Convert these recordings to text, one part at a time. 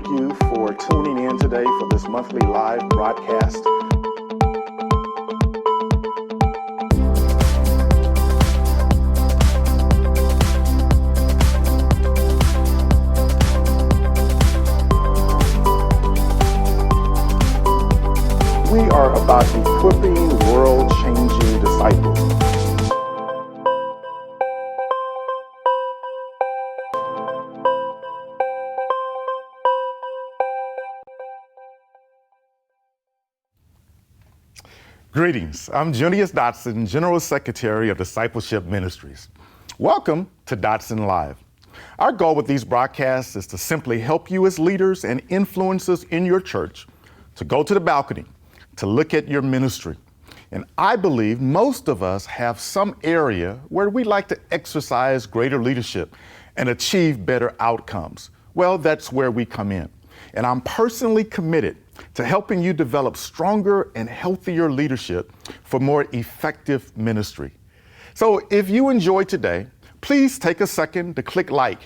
thank you for tuning in today for this monthly live broadcast. We are about equipping world-changing disciples. Greetings, I'm Junius Dotson, General Secretary of Discipleship Ministries. Welcome to Dotson Live. Our goal with these broadcasts is to simply help you as leaders and influencers in your church to go to the balcony, to look at your ministry. And I believe most of us have some area where we like to exercise greater leadership and achieve better outcomes. Well, that's where we come in. And I'm personally committed to helping you develop stronger and healthier leadership for more effective ministry. So if you enjoyed today, please take a second to click like,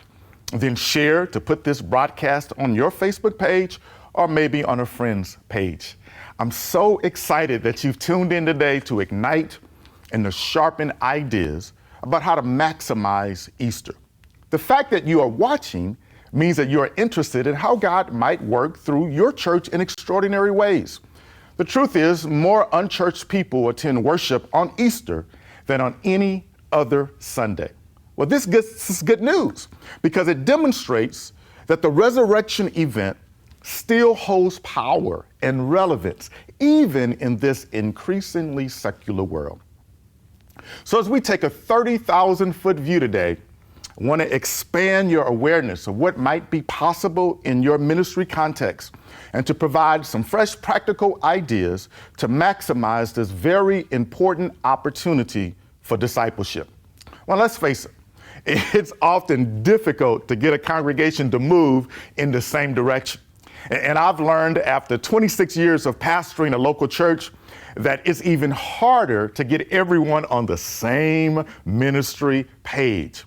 then share to put this broadcast on your Facebook page or maybe on a friend's page. I'm so excited that you've tuned in today to ignite and to sharpen ideas about how to maximize Easter. The fact that you are watching means that you are interested in how God might work through your church in extraordinary ways. The truth is, more unchurched people attend worship on Easter than on any other Sunday. Well, this is good news because it demonstrates that the resurrection event still holds power and relevance, even in this increasingly secular world. So as we take a 30,000-foot view today, I want to expand your awareness of what might be possible in your ministry context and to provide some fresh practical ideas to maximize this very important opportunity for discipleship. Well, let's face it, it's often difficult to get a congregation to move in the same direction. And I've learned after 26 years of pastoring a local church that it's even harder to get everyone on the same ministry page.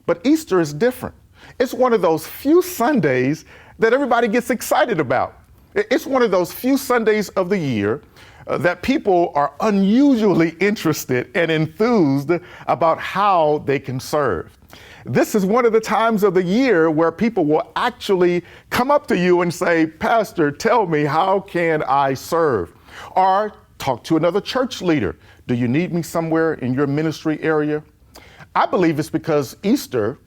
But Easter is different. It's one of those few Sundays that everybody gets excited about. It's one of those few Sundays of the year that people are unusually interested and enthused about how they can serve. This is one of the times of the year where people will actually come up to you and say, "Pastor, tell me, how can I serve?" Or talk to another church leader. "Do you need me somewhere in your ministry area?" I believe it's because Easter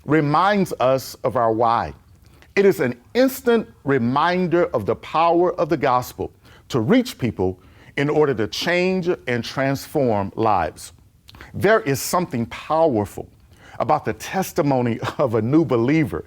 reminds us of our why. It is an instant reminder of the power of the gospel to reach people in order to change and transform lives. There is something powerful about the testimony of a new believer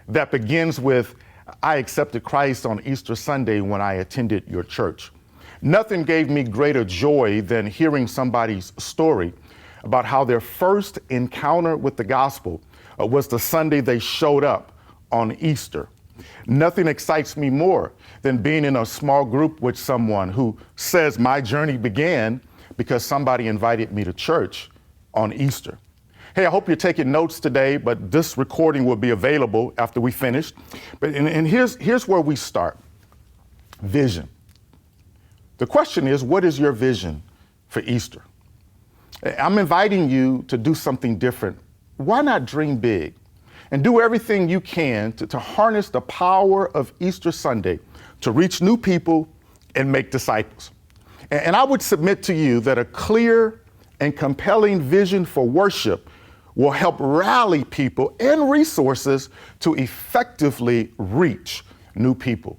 that begins with, "I accepted Christ on Easter Sunday when I attended your church." Nothing gave me greater joy than hearing somebody's story about how their first encounter with the gospel was the Sunday they showed up on Easter. Nothing excites me more than being in a small group with someone who says my journey began because somebody invited me to church on Easter. Hey, I hope you're taking notes today, but this recording will be available after we finish. And here's where we start. Vision. The question is, what is your vision for Easter? I'm inviting you to do something different. Why not dream big and do everything you can to harness the power of Easter Sunday to reach new people and make disciples? And I would submit to you that a clear and compelling vision for worship will help rally people and resources to effectively reach new people.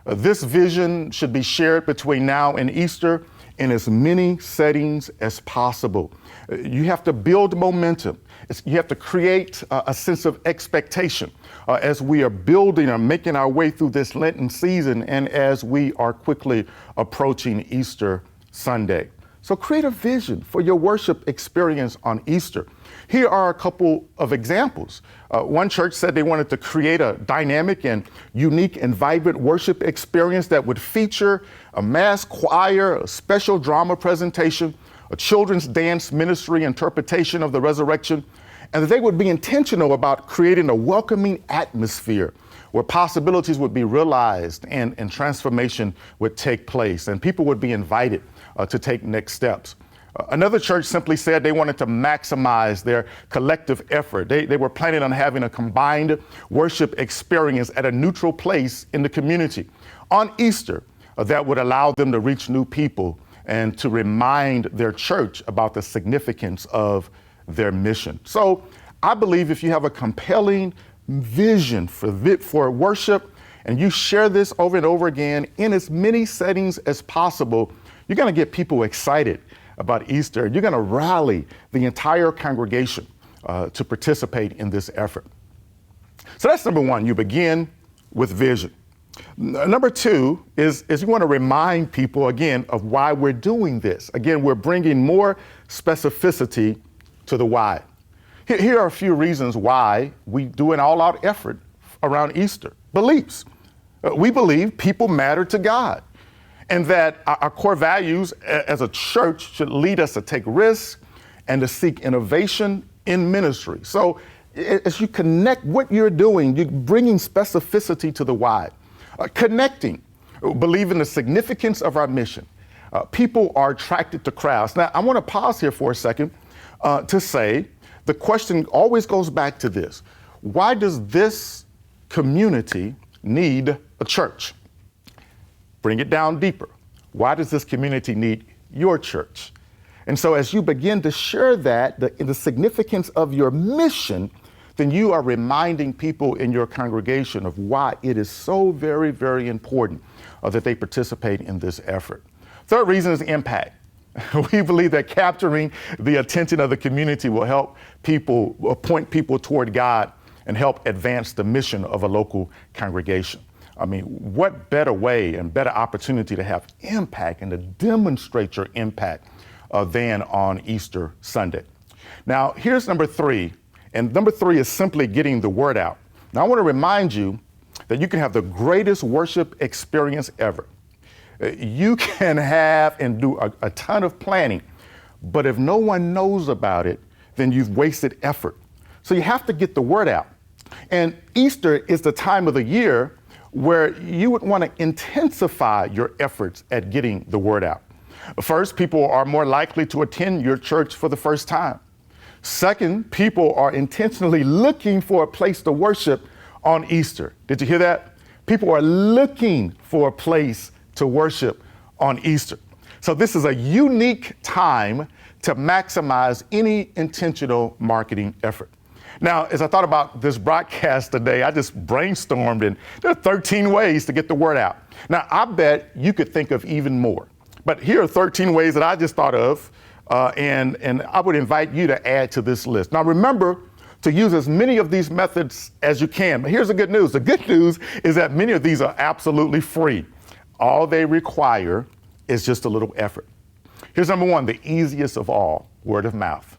This vision should be shared between now and Easter in as many settings as possible. You have to build momentum. You have to create a sense of expectation as we are building or making our way through this Lenten season and as we are quickly approaching Easter Sunday. So create a vision for your worship experience on Easter. Here are a couple of examples. One church said they wanted to create a dynamic and unique and vibrant worship experience that would feature a mass choir, a special drama presentation, a children's dance ministry interpretation of the resurrection, and that they would be intentional about creating a welcoming atmosphere where possibilities would be realized and transformation would take place, and people would be invited to take next steps. Another church simply said they wanted to maximize their collective effort. They were planning on having a combined worship experience at a neutral place in the community on Easter that would allow them to reach new people and to remind their church about the significance of their mission. So I believe if you have a compelling vision for worship and you share this over and over again in as many settings as possible, you're going to get people excited about Easter. You're going to rally the entire congregation to participate in this effort. So that's number one. You begin with vision. Number two is you want to remind people again of why we're doing this. Again, we're bringing more specificity to the why. Here are a few reasons why we do an all-out effort around Easter. Beliefs. We believe people matter to God, and that our core values as a church should lead us to take risks and to seek innovation in ministry. So as you connect what you're doing, you're bringing specificity to the why. Connecting, believe in the significance of our mission. People are attracted to crowds. Now, I want to pause here for a second to say the question always goes back to this. Why does this community need a church? Bring it down deeper. Why does this community need your church? And so as you begin to share that, the significance of your mission, then you are reminding people in your congregation of why it is so very, very important that they participate in this effort. Third reason is impact. We believe that capturing the attention of the community will help people, point people toward God and help advance the mission of a local congregation. I mean, what better way and better opportunity to have impact and to demonstrate your impact than on Easter Sunday. Now, here's number three. And number three is simply getting the word out. Now, I want to remind you that you can have the greatest worship experience ever. You can have and do a ton of planning, but if no one knows about it, then you've wasted effort. So you have to get the word out. And Easter is the time of the year where you would want to intensify your efforts at getting the word out. First, people are more likely to attend your church for the first time. Second, people are intentionally looking for a place to worship on Easter. Did you hear that? People are looking for a place to worship on Easter. So this is a unique time to maximize any intentional marketing effort. Now, as I thought about this broadcast today, I just brainstormed, and there are 13 ways to get the word out. Now, I bet you could think of even more, but here are 13 ways that I just thought of, and I would invite you to add to this list. Now, remember to use as many of these methods as you can, but here's the good news. The good news is that many of these are absolutely free. All they require is just a little effort. Here's number one, the easiest of all, word of mouth.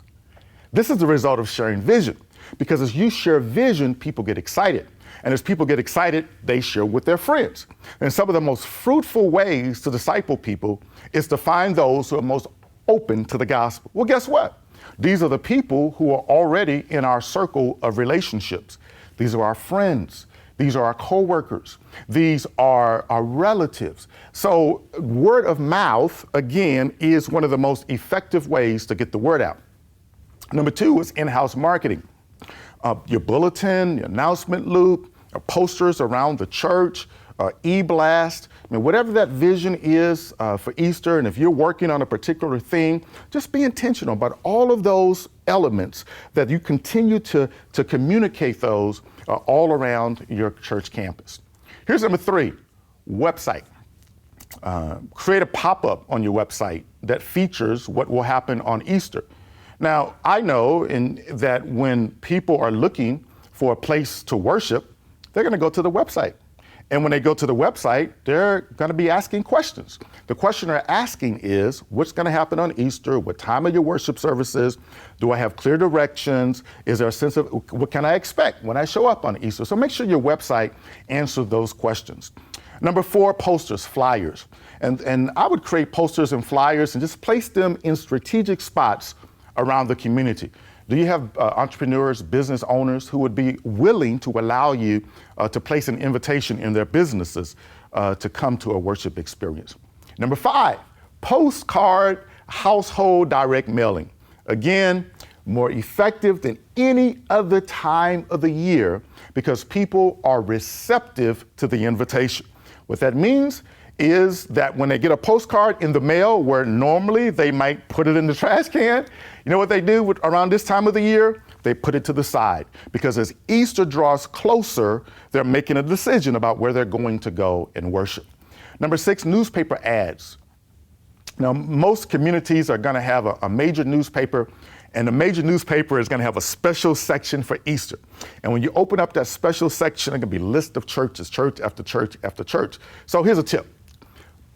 This is the result of sharing vision. Because as you share vision, people get excited. And as people get excited, they share with their friends. And some of the most fruitful ways to disciple people is to find those who are most open to the gospel. Well, guess what? These are the people who are already in our circle of relationships. These are our friends. These are our coworkers. These are our relatives. So word of mouth, again, is one of the most effective ways to get the word out. Number two is in-house marketing. Your bulletin, your announcement loop, posters around the church, e-blast. I mean, whatever that vision is for Easter, and if you're working on a particular thing, just be intentional about all of those elements that you continue to communicate those all around your church campus. Here's number three, website. Create a pop-up on your website that features what will happen on Easter. Now, I know that when people are looking for a place to worship, they're going to go to the website. And when they go to the website, they're going to be asking questions. The question they're asking is, what's going to happen on Easter? What time are your worship services? Do I have clear directions? Is there a sense of what can I expect when I show up on Easter? So make sure your website answers those questions. Number four, posters, flyers. And I would create posters and flyers and just place them in strategic spots around the community. Do you have entrepreneurs, business owners who would be willing to allow you to place an invitation in their businesses to come to a worship experience? Number 5, postcard household direct mailing. Again, more effective than any other time of the year because people are receptive to the invitation. What that means is that when they get a postcard in the mail where normally they might put it in the trash can, you know what they do around this time of the year? They put it to the side because as Easter draws closer, they're making a decision about where they're going to go and worship. Number 6, newspaper ads. Now, most communities are going to have a major newspaper, and the major newspaper is going to have a special section for Easter. And when you open up that special section, there's going to be a list of churches, church after church after church. So here's a tip.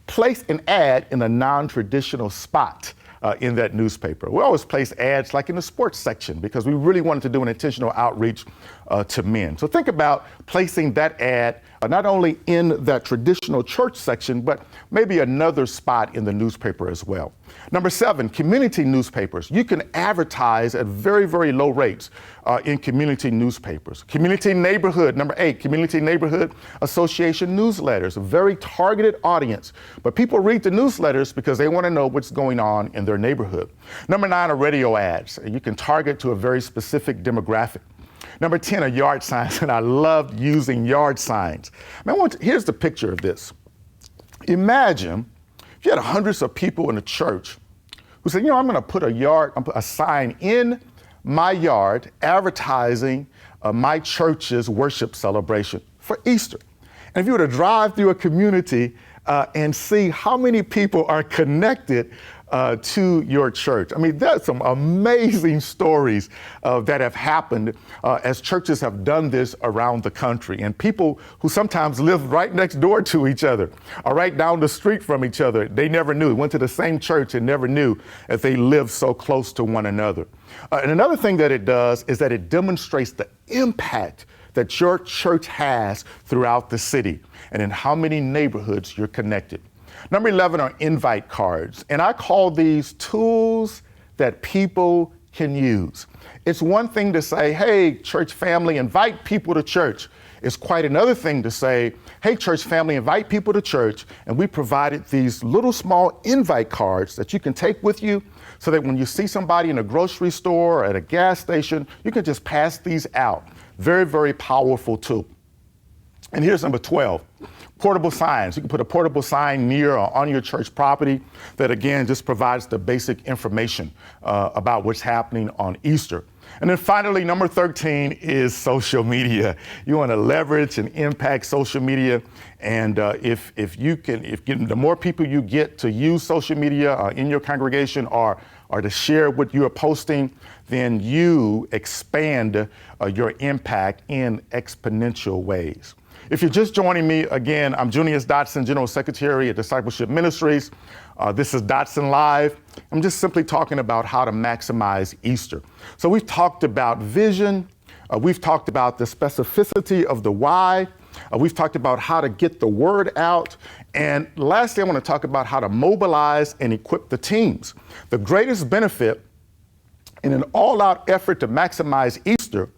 Place an ad in a non-traditional spot in that newspaper. We always place ads like in the sports section because we really wanted to do an intentional outreach to men. So think about placing that ad not only in that traditional church section, but maybe another spot in the newspaper as well. Number 7, community newspapers. You can advertise at very, very low rates in community newspapers. Community neighborhood, number 8, community neighborhood association newsletters, a very targeted audience. But people read the newsletters because they want to know what's going on in their neighborhood. Number 9 are radio ads. You can target to a very specific demographic. Number 10 are yard signs, and I love using yard signs. Here's the picture of this. Imagine if you had hundreds of people in the church who said, I'm going to put a sign in my yard advertising my church's worship celebration for Easter. And if you were to drive through a community and see how many people are connected to your church. There's some amazing stories that have happened as churches have done this around the country. And people who sometimes live right next door to each other or right down the street from each other, they never knew, went to the same church and never knew that they lived so close to one another. And another thing that it does is that it demonstrates the impact that your church has throughout the city and in how many neighborhoods you're connected. Number 11 are invite cards, and I call these tools that people can use. It's one thing to say, hey, church family, invite people to church. It's quite another thing to say, hey, church family, invite people to church, and we provided these little small invite cards that you can take with you so that when you see somebody in a grocery store or at a gas station, you can just pass these out. Very, very powerful tool. And here's number 12. Portable signs. You can put a portable sign near or on your church property that, again, just provides the basic information about what's happening on Easter. And then finally, number 13 is social media. You want to leverage and impact social media. And the more people you get to use social media in your congregation or to share what you are posting, then you expand your impact in exponential ways. If you're just joining me, again, I'm Junius Dotson, General Secretary at Discipleship Ministries. This is Dotson Live. I'm just simply talking about how to maximize Easter. So we've talked about vision. We've talked about the specificity of the why. We've talked about how to get the word out. And lastly, I want to talk about how to mobilize and equip the teams. The greatest benefit in an all-out effort to maximize Easter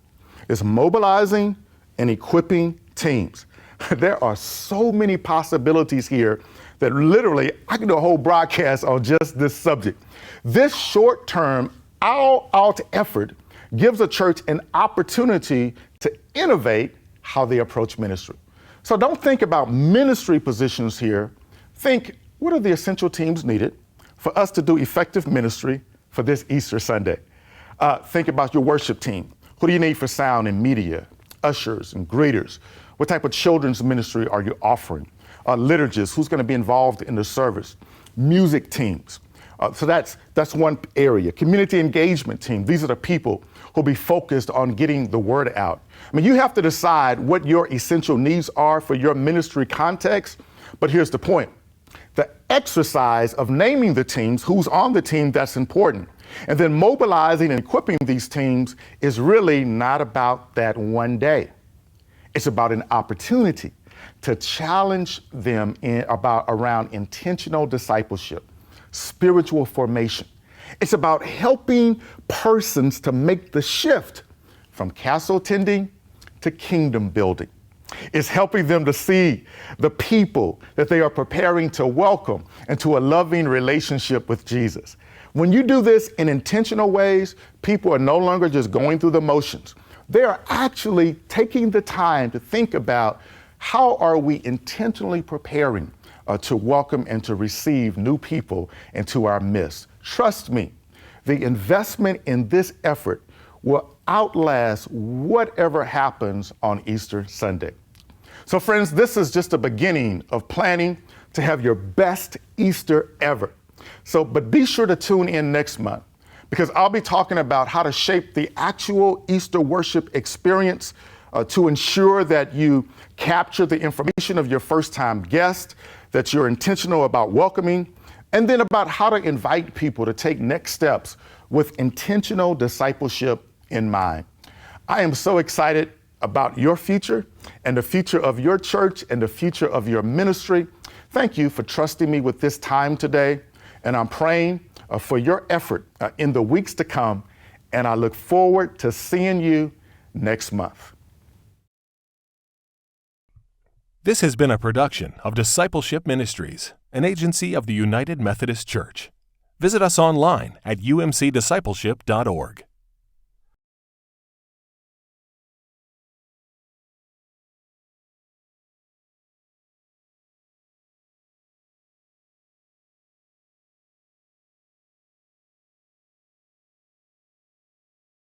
is mobilizing and equipping teams. There are so many possibilities here that literally I can do a whole broadcast on just this subject. This short-term, all-out effort gives a church an opportunity to innovate how they approach ministry. So don't think about ministry positions here. Think, what are the essential teams needed for us to do effective ministry for this Easter Sunday? Think about your worship team. Who do you need for sound and media, ushers and greeters? What type of children's ministry are you offering? Liturgists, who's going to be involved in the service? Music teams. So that's one area. Community engagement team. These are the people who'll be focused on getting the word out. You have to decide what your essential needs are for your ministry context. But here's the point. The exercise of naming the teams, who's on the team, that's important. And then mobilizing and equipping these teams is really not about that one day. It's about an opportunity to challenge them around intentional discipleship, spiritual formation, It's about helping persons to make the shift from castle tending to kingdom building. It's helping them to see the people that they are preparing to welcome into a loving relationship with Jesus. When you do this in intentional ways, people are no longer just going through the motions. They are actually taking the time to think about how are we intentionally preparing to welcome and to receive new people into our midst. Trust me, the investment in this effort will outlast whatever happens on Easter Sunday. So friends, this is just the beginning of planning to have your best Easter ever. But be sure to tune in next month, because I'll be talking about how to shape the actual Easter worship experience to ensure that you capture the information of your first-time guest, that you're intentional about welcoming, and then about how to invite people to take next steps with intentional discipleship in mind. I am so excited about your future and the future of your church and the future of your ministry. Thank you for trusting me with this time today, and I'm praying for your effort in the weeks to come, and I look forward to seeing you next month. This has been a production of Discipleship Ministries, an agency of the United Methodist Church. Visit us online at umcdiscipleship.org.